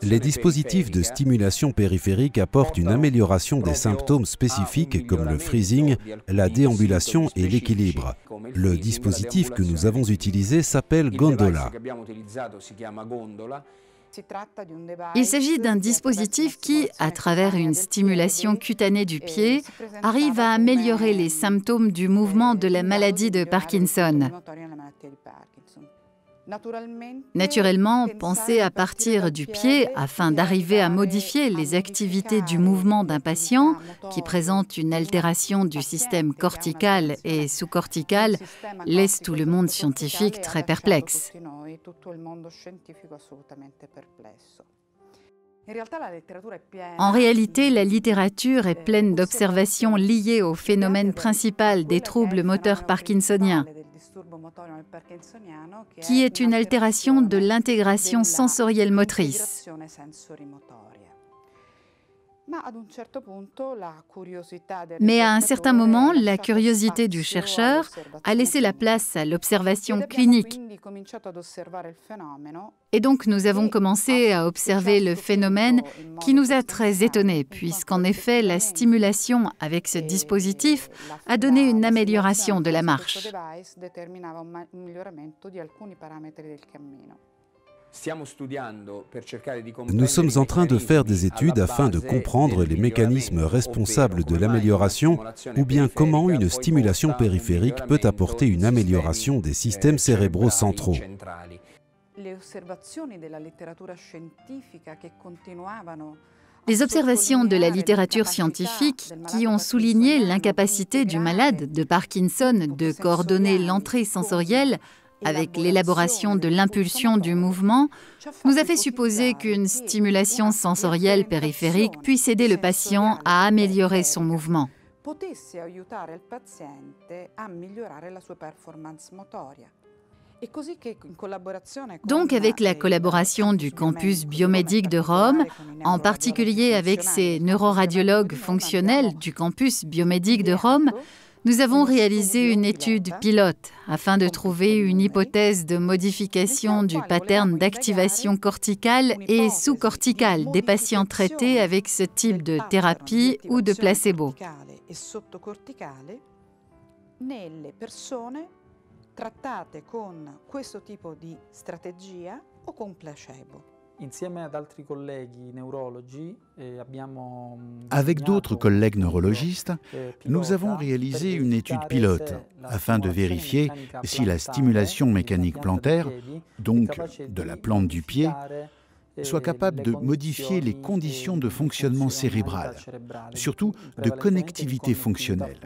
Les dispositifs de stimulation périphérique apportent une amélioration des symptômes spécifiques comme le freezing, la déambulation et l'équilibre. Le dispositif que nous avons utilisé s'appelle Gondola. Il s'agit d'un dispositif qui, à travers une stimulation cutanée du pied, arrive à améliorer les symptômes du mouvement de la maladie de Parkinson. Naturellement, penser à partir du pied afin d'arriver à modifier les activités du mouvement d'un patient qui présente une altération du système cortical et sous-cortical laisse tout le monde scientifique très perplexe. En réalité, la littérature est pleine d'observations liées au phénomène principal des troubles moteurs parkinsoniens, qui est une altération de l'intégration sensorielle motrice. Mais à un certain moment, la curiosité du chercheur a laissé la place à l'observation clinique. Et donc nous avons commencé à observer le phénomène qui nous a très étonnés, puisqu'en effet la stimulation avec ce dispositif a donné une amélioration de la marche. Nous sommes en train de faire des études afin de comprendre les mécanismes responsables de l'amélioration ou bien comment une stimulation périphérique peut apporter une amélioration des systèmes cérébraux centraux. Les observations de la littérature scientifique qui ont souligné l'incapacité du malade de Parkinson de coordonner l'entrée sensorielle avec l'élaboration de l'impulsion du mouvement, nous a fait supposer qu'une stimulation sensorielle périphérique puisse aider le patient à améliorer son mouvement. Donc, avec la collaboration du campus biomédique de Rome, en particulier avec ses neuroradiologues fonctionnels du campus biomédique de Rome, nous avons réalisé une étude pilote afin de trouver une hypothèse de modification du pattern d'activation corticale et sous-corticale des patients traités avec ce type de thérapie ou de placebo. Avec d'autres collègues neurologistes, nous avons réalisé une étude pilote afin de vérifier si la stimulation mécanique plantaire, donc de la plante du pied, soit capable de modifier les conditions de fonctionnement cérébral, surtout de connectivité fonctionnelle.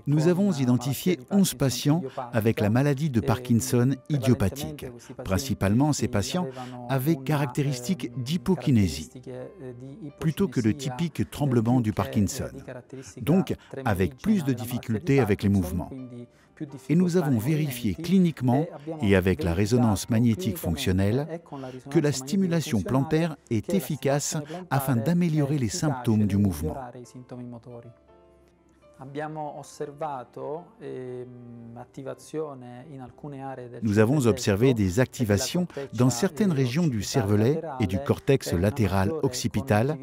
Nous avons identifié 11 patients avec la maladie de Parkinson idiopathique. Principalement, ces patients avaient caractéristiques d'hypokinésie, plutôt que le typique tremblement du Parkinson, donc avec plus de difficultés avec les mouvements. Et nous avons vérifié cliniquement et avec la résonance magnétique fonctionnelle que la stimulation plantaire est efficace afin d'améliorer les symptômes du mouvement. Nous avons observé des activations dans certaines régions du cervelet et du cortex latéral occipital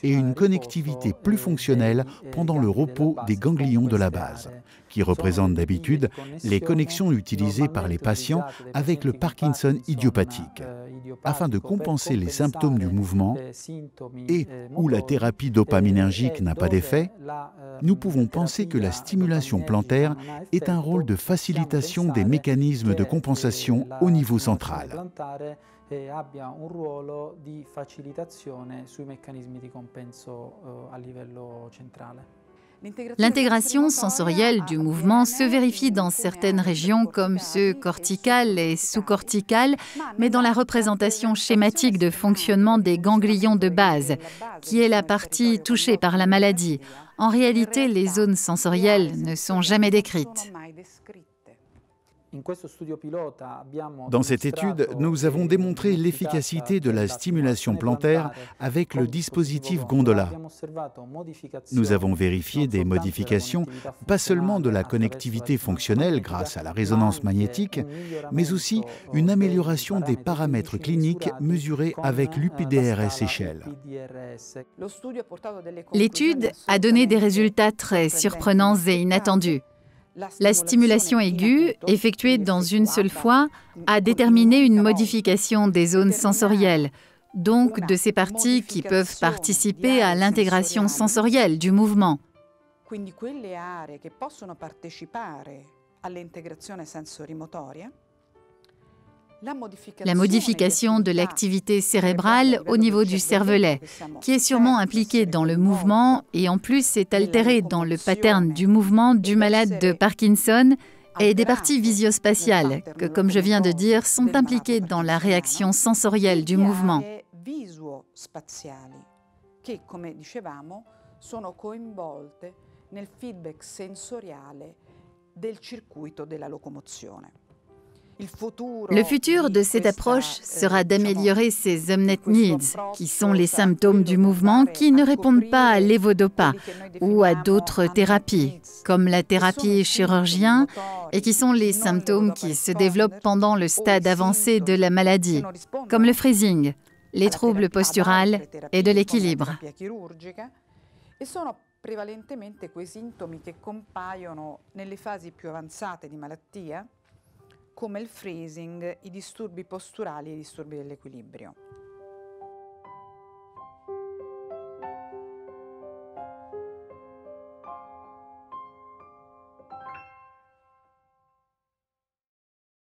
et une connectivité plus fonctionnelle pendant le repos des ganglions de la base, qui représentent d'habitude les connexions utilisées par les patients avec le Parkinson idiopathique, afin de compenser les symptômes du mouvement et où la thérapie dopaminergique n'a pas d'effet. Nous pouvons penser que la stimulation plantaire est un rôle de facilitation des mécanismes de compensation au niveau central. L'intégration sensorielle du mouvement se vérifie dans certaines régions comme ceux corticales et sous-corticales, mais dans la représentation schématique de fonctionnement des ganglions de base, qui est la partie touchée par la maladie. En réalité, les zones sensorielles ne sont jamais décrites. Dans cette étude, nous avons démontré l'efficacité de la stimulation plantaire avec le dispositif Gondola. Nous avons vérifié des modifications, pas seulement de la connectivité fonctionnelle grâce à la résonance magnétique, mais aussi une amélioration des paramètres cliniques mesurés avec l'UPDRS échelle. L'étude a donné des résultats très surprenants et inattendus. La stimulation aiguë, effectuée dans une seule fois, a déterminé une modification des zones sensorielles, donc de ces parties qui peuvent participer à l'intégration sensorielle du mouvement. La modification de l'activité cérébrale au niveau du cervelet, qui est sûrement impliquée dans le mouvement et en plus est altérée dans le pattern du mouvement du malade de Parkinson et des parties visio-spatiales, que, comme je viens de dire, sont impliquées dans la réaction sensorielle du mouvement. Le futur de cette approche sera d'améliorer ces unmet needs, qui sont les symptômes du mouvement qui ne répondent pas à l'évodopa ou à d'autres thérapies, comme la thérapie chirurgienne, et qui sont les symptômes qui se développent pendant le stade avancé de la maladie, comme le freezing, les troubles posturales et de l'équilibre. Prevalentemente quei sintomi che compaiono nelle fasi più avanzate di malattia, come il freezing, i disturbi posturali e i disturbi dell'equilibrio.